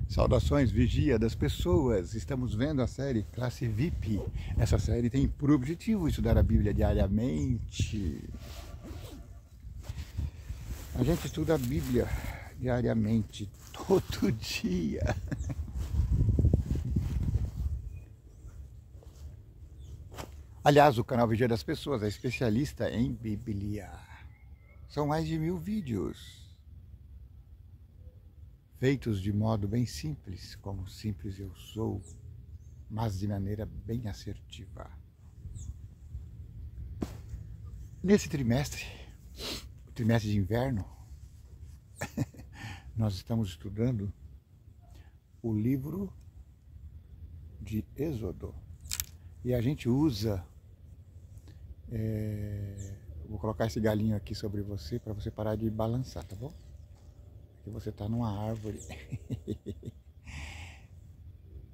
Saudações, vigia das pessoas. Estamos vendo a série Classe VIP. Essa série tem por objetivo estudar a Bíblia diariamente. A gente estuda a Bíblia diariamente, todo dia. Aliás, o canal Vigia das Pessoas é especialista em Bíblia. São mais de 1000 vídeos, feitos de modo bem simples, como simples eu sou, mas de maneira bem assertiva. Nesse trimestre, o trimestre de inverno, nós estamos estudando o livro de Êxodo. E a gente usa... vou colocar esse galinho aqui sobre você para você parar de balançar, tá bom? Porque você está numa árvore.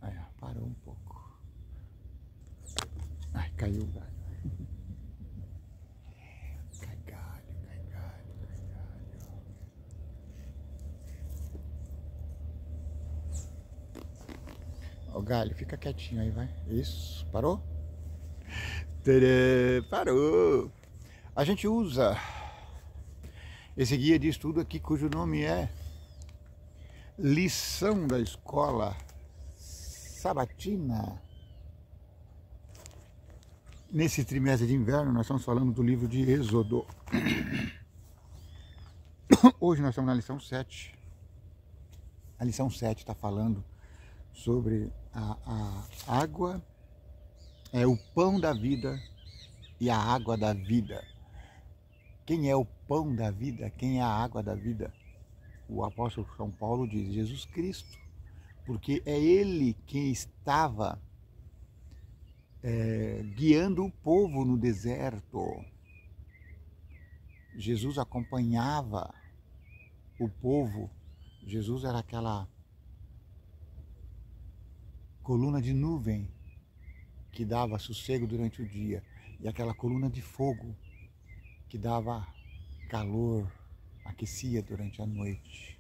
Aí, ó, parou um pouco. Ai, caiu o galho. Cai galho, cai galho, cai galho. Ó, galho, fica quietinho aí, vai. Isso, parou? Tadã, parou! A gente usa esse guia de estudo aqui, cujo nome é Lição da Escola Sabatina. Nesse trimestre de inverno, nós estamos falando do livro de Êxodo. Hoje nós estamos na lição 7. A lição 7 está falando sobre a água, o pão da vida e a água da vida. Quem é o pão da vida? Quem é a água da vida? O apóstolo São Paulo diz Jesus Cristo, porque é Ele quem estava guiando o povo no deserto. Jesus acompanhava o povo. Jesus era aquela coluna de nuvem que dava sossego durante o dia e aquela coluna de fogo que dava calor, aquecia durante a noite.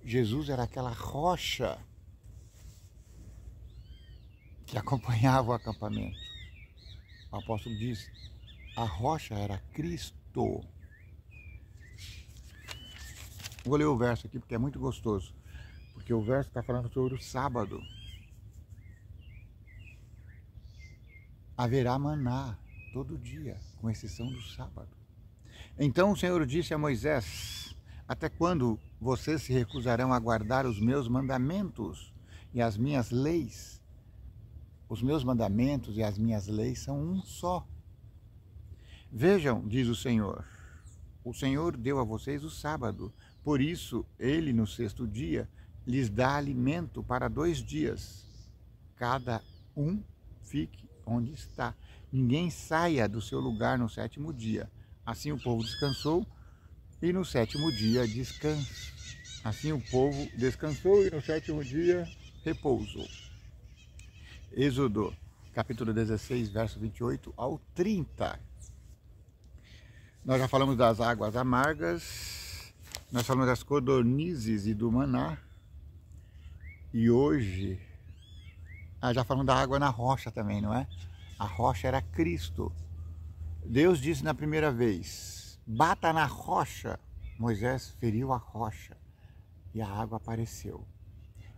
Jesus era aquela rocha que acompanhava o acampamento. O apóstolo diz, a rocha era Cristo. Vou ler o verso aqui porque é muito gostoso, porque o verso está falando sobre o sábado. Haverá maná todo dia, com exceção do sábado. Então o Senhor disse a Moisés, até quando vocês se recusarão a guardar os meus mandamentos e as minhas leis? Os meus mandamentos e as minhas leis são um só. Vejam, diz o Senhor deu a vocês o sábado, por isso ele no sexto dia lhes dá alimento para 2 dias. Cada um fique onde está. Ninguém saia do seu lugar no 7º dia. Assim o povo descansou e no 7º dia descansa. Assim o povo descansou e no 7º dia repousou. Êxodo, capítulo 16, verso 28 ao 30. Nós já falamos das águas amargas, nós falamos das codornizes e do maná. E hoje, já falamos da água na rocha também, não é? A rocha era Cristo. Deus disse na primeira vez, bata na rocha. Moisés feriu a rocha e a água apareceu.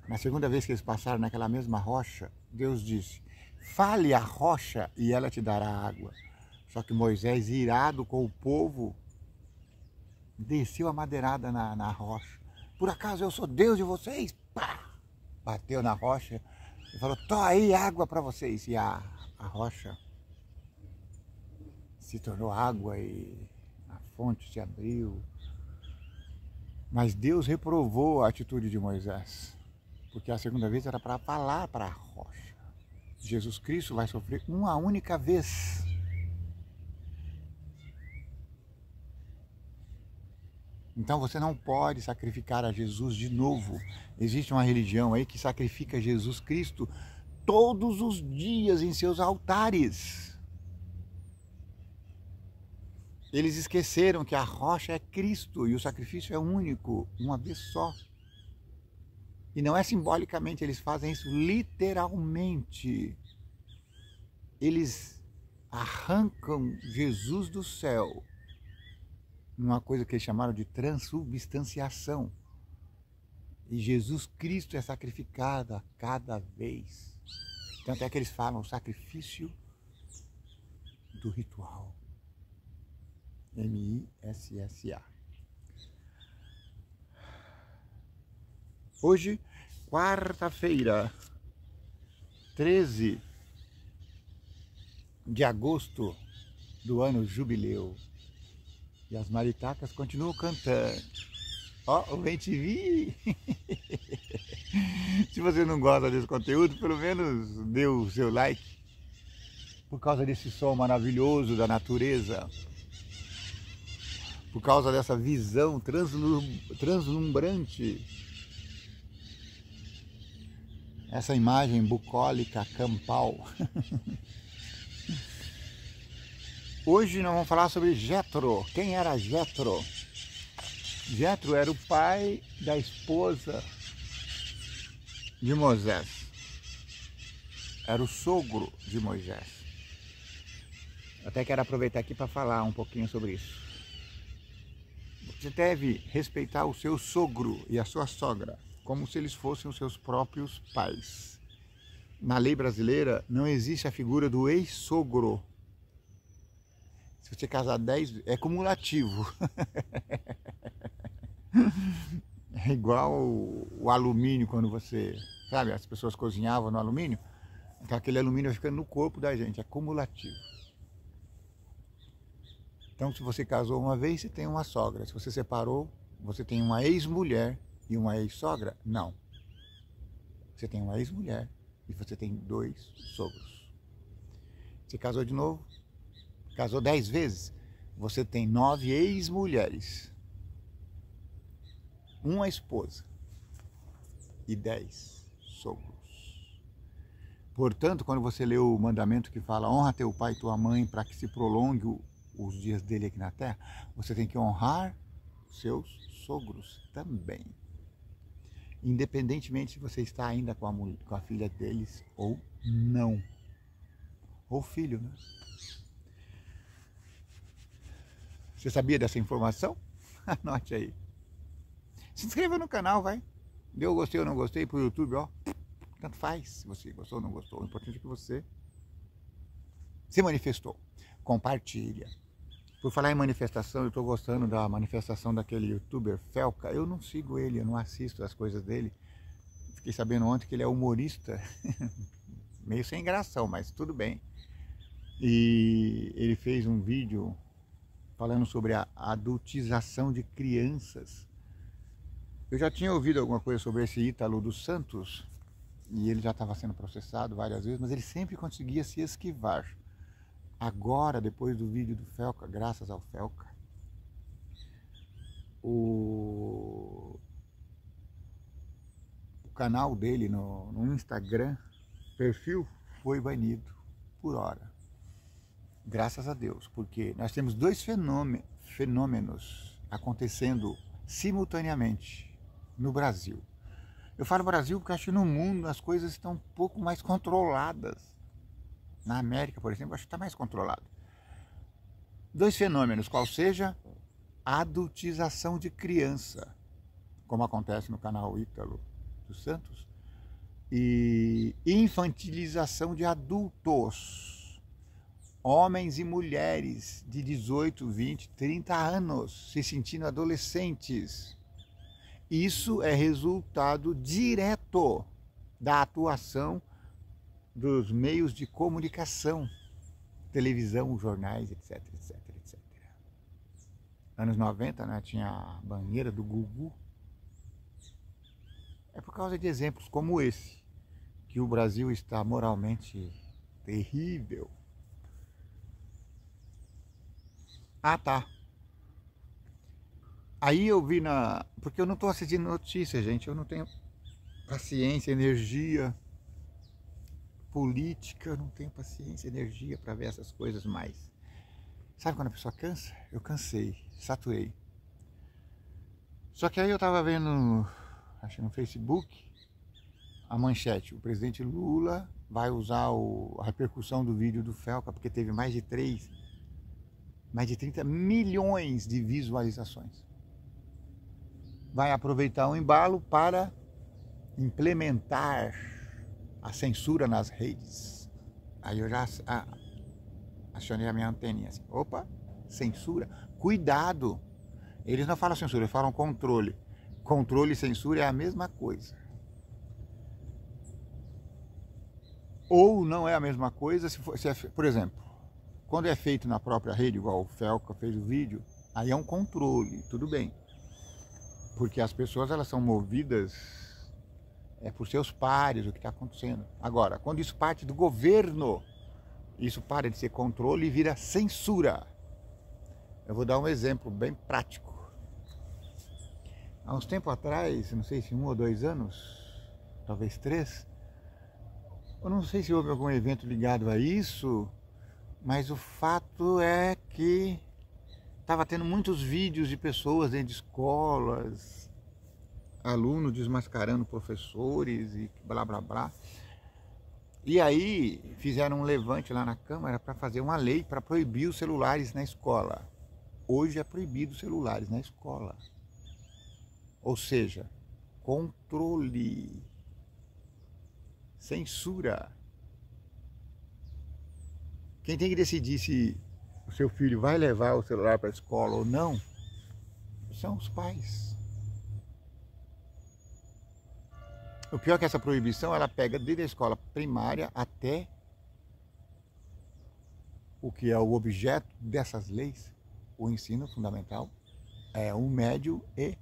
Na segunda vez que eles passaram naquela mesma rocha, Deus disse, fale a rocha e ela te dará água. Só que Moisés, irado com o povo, desceu a madeirada na rocha. Por acaso eu sou Deus de vocês? Pá! Bateu na rocha e falou, tô aí água para vocês. E a rocha se tornou água e a fonte se abriu. Mas Deus reprovou a atitude de Moisés, porque a segunda vez era para falar para a rocha. Jesus Cristo vai sofrer uma única vez. Então você não pode sacrificar a Jesus de novo. Existe uma religião aí que sacrifica Jesus Cristo todos os dias em seus altares. Eles esqueceram que a rocha é Cristo e o sacrifício é único, uma vez só. E não é simbolicamente, eles fazem isso literalmente. Eles arrancam Jesus do céu numa coisa que eles chamaram de transubstanciação. E Jesus Cristo é sacrificado a cada vez. Tanto é que eles falam o sacrifício do ritual. M-I-S-S-A. Hoje, quarta-feira, 13 de agosto do ano jubileu. E as maritacas continuam cantando. Ó, o Vem Te Vi! Se você não gosta desse conteúdo, pelo menos dê o seu like. Por causa desse som maravilhoso da natureza. Por causa dessa visão translumbrante. Essa imagem bucólica, campal. Hoje nós vamos falar sobre Jetro. Quem era Jetro? Jetro era o pai da esposa de Moisés. Era o sogro de Moisés. Até quero aproveitar aqui para falar um pouquinho sobre isso. Você deve respeitar o seu sogro e a sua sogra, como se eles fossem os seus próprios pais. Na lei brasileira não existe a figura do ex-sogro. Se você casar 10, é cumulativo. É igual o alumínio quando você... Sabe, as pessoas cozinhavam no alumínio. Então aquele alumínio vai ficando no corpo da gente, é cumulativo. Então se você casou uma vez, você tem uma sogra. Se você separou, você tem uma ex-mulher e uma ex-sogra? Não. Você tem uma ex-mulher e você tem 2 sogros. Você casou de novo? Casou 10 vezes? Você tem 9 ex-mulheres. Uma esposa e 10 sogros. Portanto, quando você lê o mandamento que fala honra teu pai e tua mãe para que se prolongue os dias dele aqui na terra, você tem que honrar seus sogros também. Independentemente se você está ainda com a filha deles ou não. Ou filho, né? Você sabia dessa informação? Anote aí. Se inscreva no canal, vai. Deu gostei ou não gostei pro YouTube, ó. Tanto faz se você gostou ou não gostou. O importante é que você se manifestou. Compartilha. Por falar em manifestação, eu estou gostando da manifestação daquele youtuber Felca. Eu não sigo ele, eu não assisto as coisas dele. Fiquei sabendo ontem que ele é humorista. Meio sem gração, mas tudo bem. E ele fez um vídeo falando sobre a adultização de crianças. Eu já tinha ouvido alguma coisa sobre esse Ítalo dos Santos, e ele já estava sendo processado várias vezes, mas ele sempre conseguia se esquivar. Agora, depois do vídeo do Felca, graças ao Felca, o canal dele no Instagram, perfil, foi banido por hora. Graças a Deus, porque nós temos 2 fenômenos acontecendo simultaneamente no Brasil. Eu falo Brasil porque acho que no mundo as coisas estão um pouco mais controladas. Na América, por exemplo, acho que está mais controlado. 2 fenômenos, qual seja a adultização de criança, como acontece no canal Ítalo dos Santos, e infantilização de adultos. Homens e mulheres de 18, 20, 30 anos se sentindo adolescentes. Isso é resultado direto da atuação dos meios de comunicação, televisão, jornais, etc, etc, etc. Anos 90, né, tinha a banheira do Gugu. É por causa de exemplos como esse que o Brasil está moralmente terrível. Ah, tá. Aí eu vi porque eu não estou assistindo notícias, gente. Eu não tenho paciência, energia política. Eu não tenho paciência, energia para ver essas coisas mais. Sabe quando a pessoa cansa? Eu cansei, saturei. Só que aí eu estava vendo acho que no Facebook, a manchete: o presidente Lula vai usar a repercussão do vídeo do Felca, porque teve mais de 30 milhões de visualizações. Vai aproveitar o embalo para implementar a censura nas redes. Aí eu já acionei a minha anteninha assim: opa, censura, cuidado. Eles não falam censura, eles falam controle. Controle e censura é a mesma coisa. Ou não é a mesma coisa, por exemplo, quando é feito na própria rede, igual o Felca fez o vídeo, aí é um controle, tudo bem. Porque as pessoas, elas são movidas por seus pares, o que está acontecendo. Agora, quando isso parte do governo, isso para de ser controle e vira censura. Eu vou dar um exemplo bem prático. Há uns tempos atrás, não sei se 1 ou 2 anos, talvez 3, eu não sei se houve algum evento ligado a isso, mas o fato é que estava tendo muitos vídeos de pessoas dentro de escolas, alunos desmascarando professores e blá blá blá. E aí fizeram um levante lá na Câmara para fazer uma lei para proibir os celulares na escola. Hoje é proibido os celulares na escola. Ou seja, controle, censura. Quem tem que decidir se o seu filho vai levar o celular para a escola ou não, são os pais. O pior é que essa proibição, ela pega desde a escola primária até o que é o objeto dessas leis, o ensino fundamental, o médio e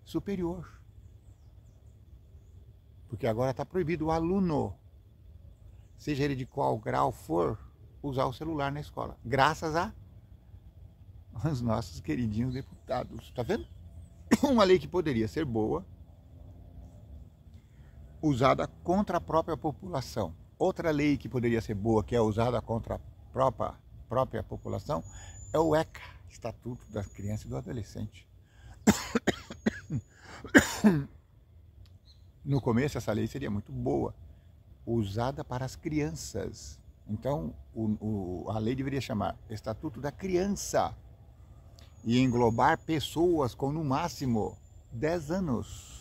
superior. Porque agora está proibido o aluno, seja ele de qual grau for, usar o celular na escola, graças aos nossos queridinhos deputados. Tá vendo? Uma lei que poderia ser boa, usada contra a própria população. Outra lei que poderia ser boa, que é usada contra a própria população, é o ECA, Estatuto da Criança e do Adolescente. No começo, essa lei seria muito boa, usada para as crianças. Então, a lei deveria chamar Estatuto da Criança e englobar pessoas com, no máximo, 10 anos.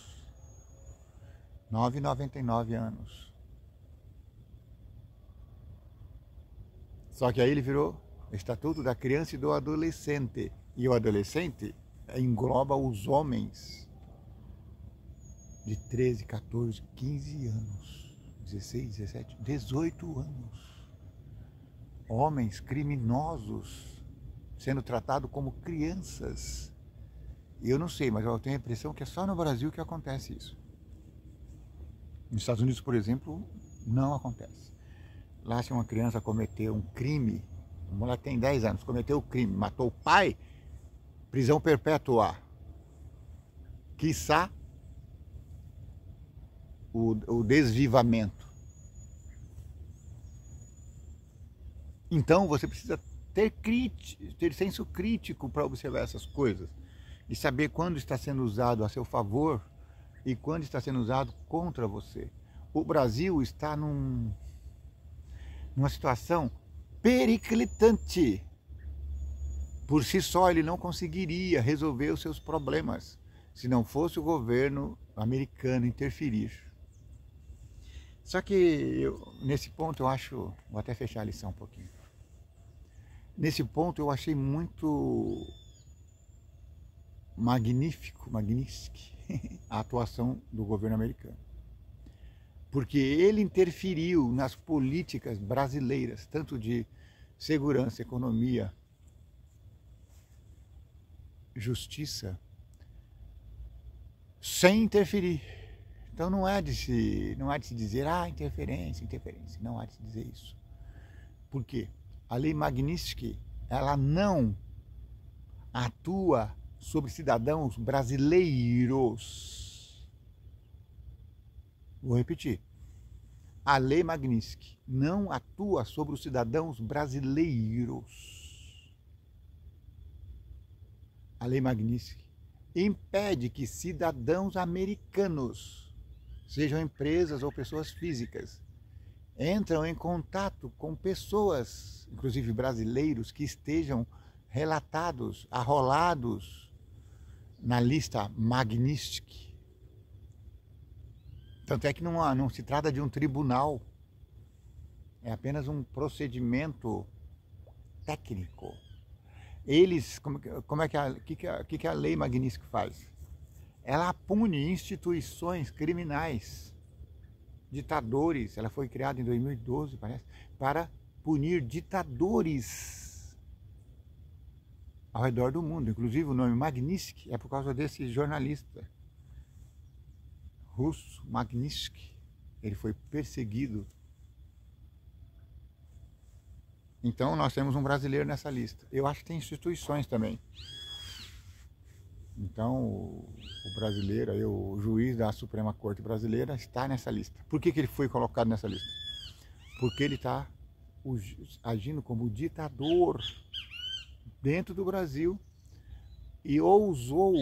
9,99 anos. Só que aí ele virou Estatuto da Criança e do Adolescente. E o adolescente engloba os homens de 13, 14, 15 anos, 16, 17, 18 anos. Homens criminosos sendo tratados como crianças. E eu não sei, mas eu tenho a impressão que é só no Brasil que acontece isso. Nos Estados Unidos, por exemplo, não acontece. Lá, se uma criança cometeu um crime, a mulher tem 10 anos, cometeu o crime, matou o pai, prisão perpétua. Quiçá o desvivamento. Então você precisa ter senso crítico para observar essas coisas e saber quando está sendo usado a seu favor e quando está sendo usado contra você. O Brasil está numa situação periclitante. Por si só, ele não conseguiria resolver os seus problemas se não fosse o governo americano interferir. Só que nesse ponto eu acho, vou até fechar a lição um pouquinho. Nesse ponto eu achei muito magnífico a atuação do governo americano. Porque ele interferiu nas políticas brasileiras, tanto de segurança, economia, justiça, sem interferir. Então não há de se dizer, interferência, não há de se dizer isso. Por quê? A lei Magnitsky, ela não atua sobre cidadãos brasileiros. Vou repetir. A lei Magnitsky não atua sobre os cidadãos brasileiros. A lei Magnitsky impede que cidadãos americanos, sejam empresas ou pessoas físicas, entram em contato com pessoas, inclusive brasileiros, que estejam relatados, arrolados na lista Magnitsky. Tanto é que não se trata de um tribunal, é apenas um procedimento técnico. Eles, que a lei Magnitsky faz? Ela pune instituições criminais, ditadores. Ela foi criada em 2012, parece, para punir ditadores ao redor do mundo. Inclusive o nome Magnitsky é por causa desse jornalista russo, Magnitsky. Ele foi perseguido. Então nós temos um brasileiro nessa lista. Eu acho que tem instituições também. Então o brasileiro, aí, o juiz da Suprema Corte Brasileira está nessa lista. Por que ele foi colocado nessa lista? Porque ele está agindo como ditador dentro do Brasil e ousou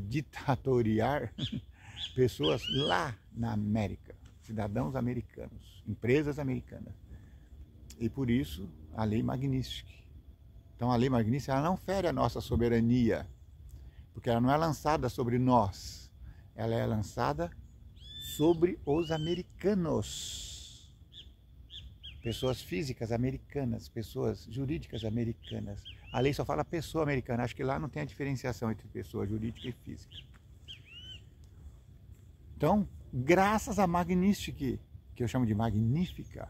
ditatoriar pessoas lá na América, cidadãos americanos, empresas americanas. E por isso a lei Magnitsky. Então a lei Magnitsky, ela não fere a nossa soberania, porque ela não é lançada sobre nós, ela é lançada sobre os americanos. Pessoas físicas americanas, pessoas jurídicas americanas. A lei só fala pessoa americana, acho que lá não tem a diferenciação entre pessoa jurídica e física. Então, graças a Magnitsky, que eu chamo de magnífica,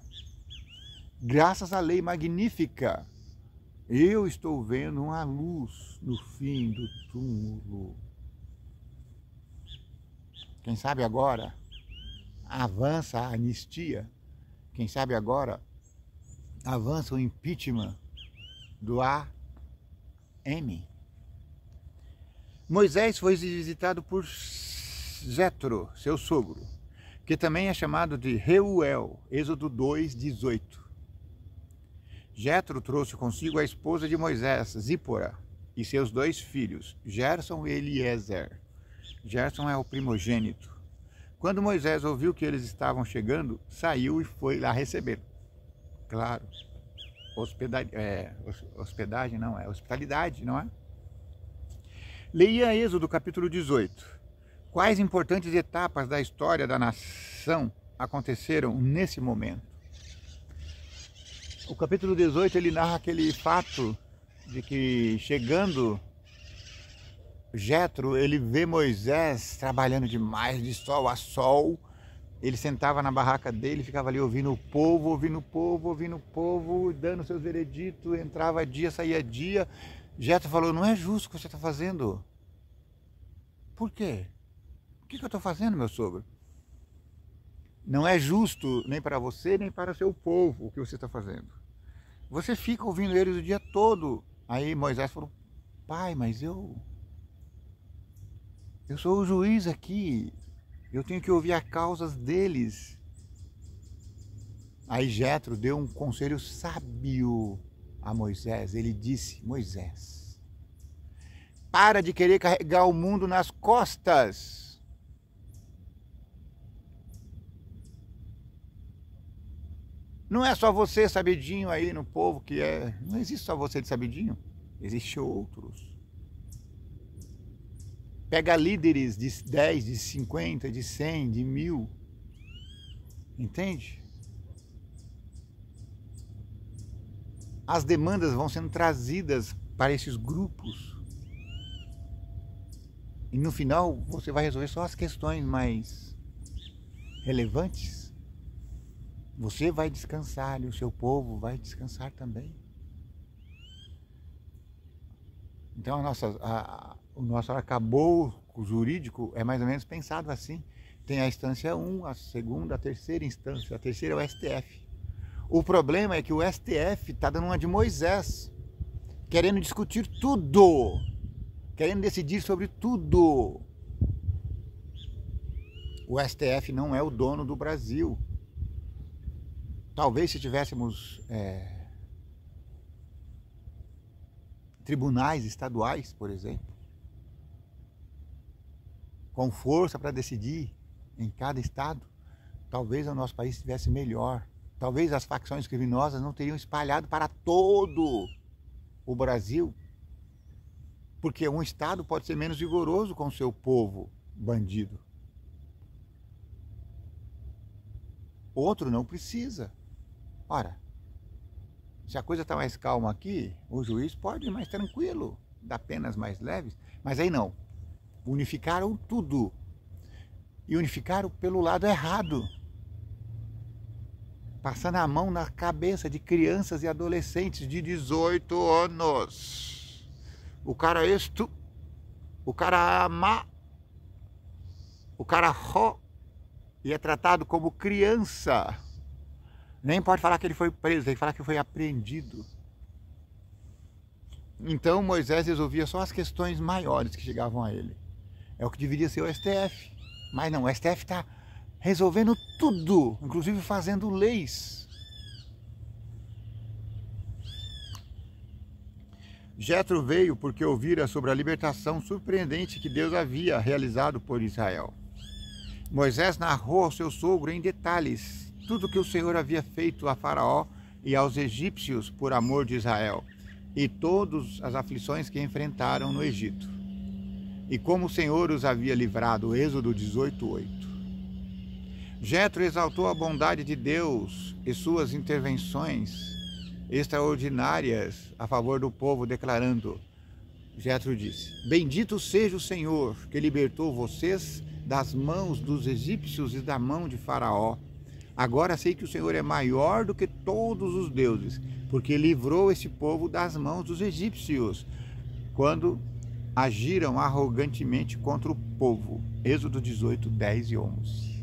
graças à lei magnífica, eu estou vendo uma luz no fim do túmulo. Quem sabe agora avança a anistia, quem sabe agora avança o impeachment do AM. Moisés foi visitado por Jetro, seu sogro, que também é chamado de Reuel, Êxodo 2:18. Jetro trouxe consigo a esposa de Moisés, Zípora, e seus 2 filhos, Gerson e Eliezer. Gerson é o primogênito. Quando Moisés ouviu que eles estavam chegando, saiu e foi lá receber. Claro, hospedagem não é, hospitalidade, não é? Leia Êxodo capítulo 18. Quais importantes etapas da história da nação aconteceram nesse momento? O capítulo 18 ele narra aquele fato de que chegando Jetro, ele vê Moisés trabalhando demais de sol a sol. Ele sentava na barraca dele, ficava ali ouvindo o povo, dando seus vereditos, entrava dia, saía dia. Jetro falou, não é justo o que você está fazendo. Por quê? O que eu estou fazendo, meu sogro? Não é justo nem para você, nem para o seu povo o que você está fazendo. Você fica ouvindo eles o dia todo. Aí Moisés falou, pai, mas eu sou o juiz aqui. Eu tenho que ouvir as causas deles. Aí Jetro deu um conselho sábio a Moisés. Ele disse, Moisés, para de querer carregar o mundo nas costas. Não é só você, sabidinho, aí no povo que é... Não existe só você de sabidinho. Existem outros. Pega líderes de 10, de 50, de 100, de 1000. Entende? As demandas vão sendo trazidas para esses grupos. E no final você vai resolver só as questões mais relevantes. Você vai descansar e o seu povo vai descansar também. Então o nosso arcabouço jurídico é mais ou menos pensado assim. Tem a instância 1, a segunda, a terceira instância. A terceira é o STF. O problema é que o STF está dando uma de Moisés, querendo discutir tudo, querendo decidir sobre tudo. O STF não é o dono do Brasil. Talvez se tivéssemos tribunais estaduais, por exemplo, com força para decidir em cada estado, talvez o nosso país estivesse melhor. Talvez as facções criminosas não teriam espalhado para todo o Brasil, porque um estado pode ser menos rigoroso com o seu povo bandido. Outro não precisa. Ora, se a coisa está mais calma aqui, o juiz pode ir mais tranquilo, dar penas mais leves, mas aí não. Unificaram tudo. E unificaram pelo lado errado. Passando a mão na cabeça de crianças e adolescentes de 18 anos. O cara o cara ama, o cara ro, e é tratado como criança. Nem pode falar que ele foi preso, tem que falar que foi apreendido. Então Moisés resolvia só as questões maiores que chegavam a ele. É o que deveria ser o STF. Mas não, o STF está resolvendo tudo, inclusive fazendo leis. Jetro veio porque ouvira sobre a libertação surpreendente que Deus havia realizado por Israel. Moisés narrou ao seu sogro em detalhes tudo que o Senhor havia feito a Faraó e aos egípcios por amor de Israel, e todas as aflições que enfrentaram no Egito, e como o Senhor os havia livrado. Êxodo 18:8. Jetro exaltou a bondade de Deus e suas intervenções extraordinárias a favor do povo, declarando, Jetro disse, bendito seja o Senhor que libertou vocês das mãos dos egípcios e da mão de Faraó. Agora sei que o Senhor é maior do que todos os deuses, porque livrou esse povo das mãos dos egípcios, quando agiram arrogantemente contra o povo. Êxodo 18, 10 e 11.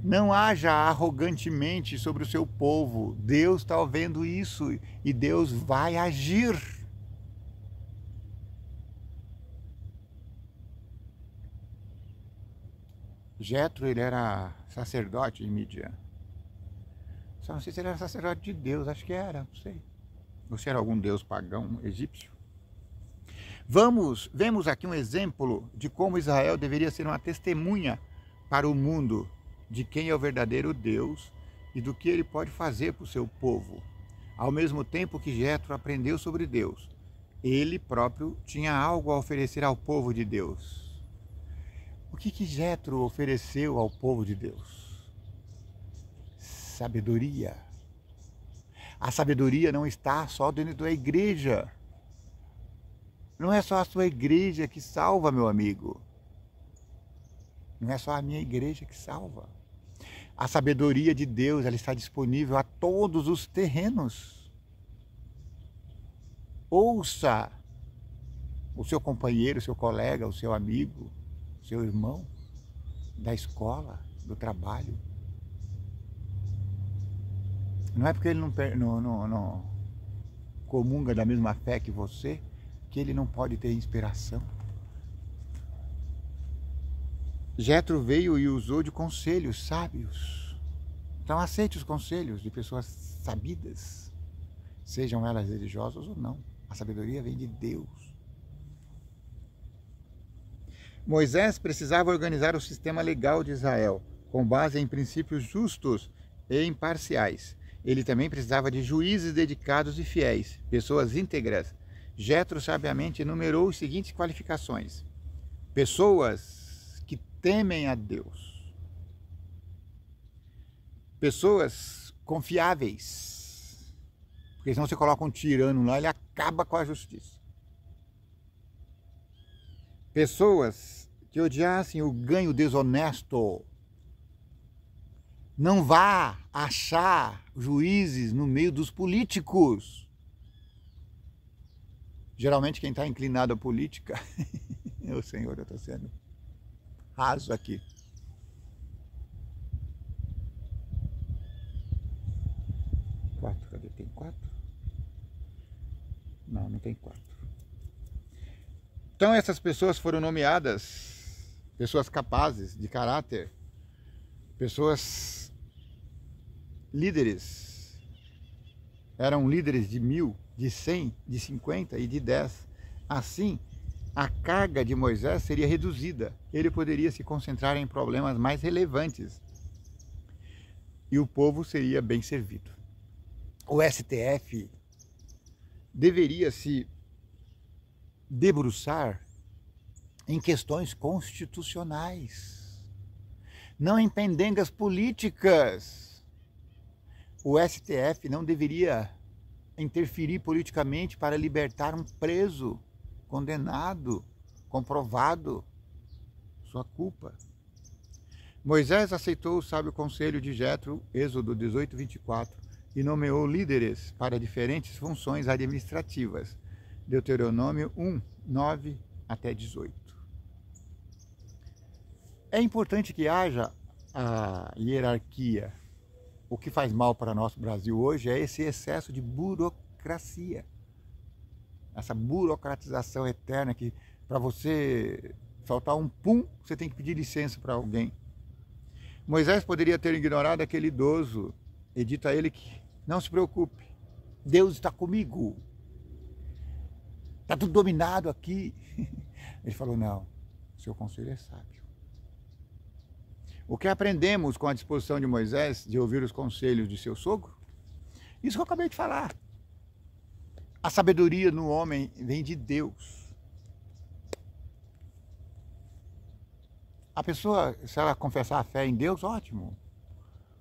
Não haja arrogantemente sobre o seu povo. Deus está vendo isso e Deus vai agir. Jetro, ele era sacerdote em Midian. Só não sei se ele era sacerdote de Deus, acho que era, não sei. Ou se era algum deus pagão egípcio. Vemos aqui um exemplo de como Israel deveria ser uma testemunha para o mundo de quem é o verdadeiro Deus e do que ele pode fazer para o seu povo. Ao mesmo tempo que Jetro aprendeu sobre Deus, ele próprio tinha algo a oferecer ao povo de Deus. O que Jetro ofereceu ao povo de Deus? Sabedoria. A sabedoria não está só dentro da igreja. Não é só a sua igreja que salva, meu amigo. Não é só a minha igreja que salva. A sabedoria de Deus, ela está disponível a todos os terrenos. Ouça o seu companheiro, o seu colega, o seu amigo, o seu irmão da escola, do trabalho. Não é porque ele não comunga da mesma fé que você, que ele não pode ter inspiração. Jetro veio e usou de conselhos sábios. Então aceite os conselhos de pessoas sabidas, sejam elas religiosas ou não. A sabedoria vem de Deus. Moisés precisava organizar o sistema legal de Israel, com base em princípios justos e imparciais. Ele também precisava de juízes dedicados e fiéis, pessoas íntegras. Jetro sabiamente enumerou as seguintes qualificações: pessoas que temem a Deus, pessoas confiáveis, porque senão você coloca um tirano lá, ele acaba com a justiça. Pessoas que odiassem o ganho desonesto. Não vá achar juízes no meio dos políticos. Geralmente quem está inclinado à política, o Senhor, eu estou sendo raso aqui. Quatro, cadê? Tem 4? Não, não tem 4. Então essas pessoas foram nomeadas, pessoas capazes, de caráter, pessoas líderes. Eram líderes de 1000, de 100, de 50 e de 10. Assim, a carga de Moisés seria reduzida. Ele poderia se concentrar em problemas mais relevantes e o povo seria bem servido. O STF deveria se debruçar em questões constitucionais, não em pendengas políticas. O STF não deveria interferir politicamente para libertar um preso, condenado, comprovado sua culpa. Moisés aceitou o sábio conselho de Jetro, Êxodo 18, 24, e nomeou líderes para diferentes funções administrativas, Deuteronômio 1, 9 até 18. É importante que haja a hierarquia. O que faz mal para nosso Brasil hoje é esse excesso de burocracia. Essa burocratização eterna que para você faltar um pum, você tem que pedir licença para alguém. Moisés poderia ter ignorado aquele idoso e dito a ele que não se preocupe, Deus está comigo. Está tudo dominado aqui. Ele falou, não, seu conselho é sábio. O que aprendemos com a disposição de Moisés de ouvir os conselhos de seu sogro? Isso que eu acabei de falar. A sabedoria no homem vem de Deus. A pessoa, se ela confessar a fé em Deus, ótimo.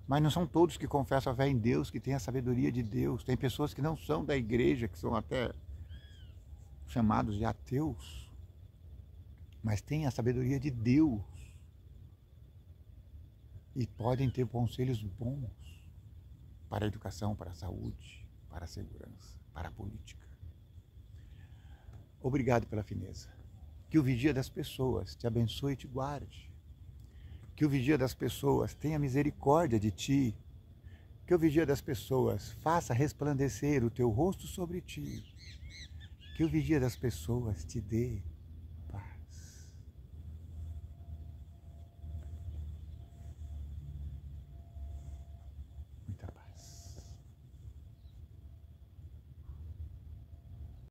Mas não são todos que confessam a fé em Deus, que têm a sabedoria de Deus. Tem pessoas que não são da igreja, que são até chamados de ateus, mas têm a sabedoria de Deus. E podem ter conselhos bons para a educação, para a saúde, para a segurança, para a política. Obrigado pela fineza. Que o vigia das pessoas te abençoe e te guarde. Que o vigia das pessoas tenha misericórdia de ti. Que o vigia das pessoas faça resplandecer o teu rosto sobre ti. Que o vigia das pessoas te dê